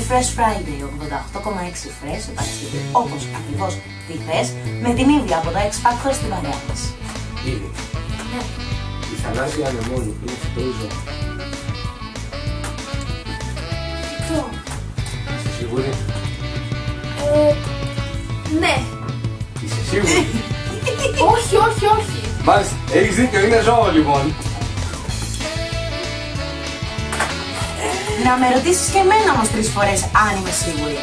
Fresh Friday 88,6 Fresh, το ταξίδι όπως ακριβώς τι θες, με την ίδια από τα X Factor στην παρέα μας. Ήδη. Η θαλάσσια ανεμόνη είναι φυτόζω. Φυτό. Είστε σίγουροι? Ναι. Είσαι σίγουρη? Όχι, όχι, όχι. Μάλιστα, έχεις δίκιο, είναι ζώο λοιπόν. Να με ρωτήσεις και εμένα όμως 3 φορές αν είμαι σίγουρη.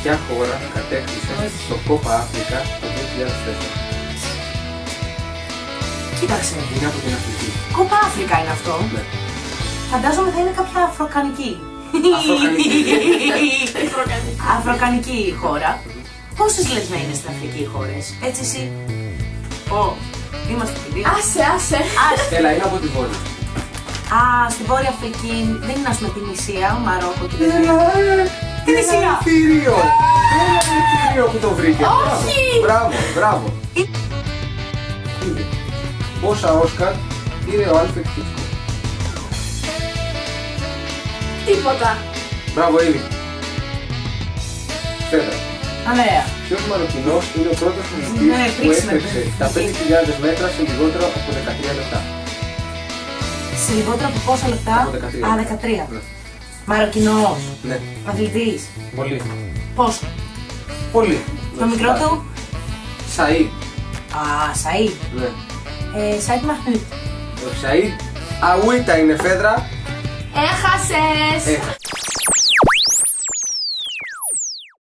Ποια χώρα κατέκτησε το Κόπα Αφρικα το 2004? Κοίταξε. Είναι από την Αφρική. Κόπα Αφρικα είναι αυτό. Ναι. Φαντάζομαι θα είναι κάποια αφροκανική. Αφροκανική χώρα. Πόσες λες να είναι στην Αφρική οι χώρες? Έτσι εσύ. Είμαστε και δύο. Άσε. Έλα, είναι από τη Βόρεια. Στη Βόρεια Αφρική δεν είναι ας πούμε την Ισία, Μαρόκο και Τι είναι θηρίο! Είναι θηρίο που το βρήκε. Όχι! Μπράβο. Πόσα Όσκαρ πήρε ο Άλφρεντ Χίτσκοκ? Τίποτα. Μπράβο, ήδη. Φέτρα. Ωραία. Ποιος Μαροκινός είναι ο πρώτος αθλητής που έφταξε τα 5.000 μέτρα σε λιγότερο από 13 λεπτά? Σε λιγότερο από πόσα λεπτά? Από 13. 13. Ναι. Μαροκινός. Ναι. Αθλητής. Πολύ. Πόσο? Πολύ. Το μικρό του? Σαΐd. Σαΐd. Ναι. Σαΐd Μαχμούτ. Ο Σαΐd Αουίτα είναι, Φέδρα. Έχασες.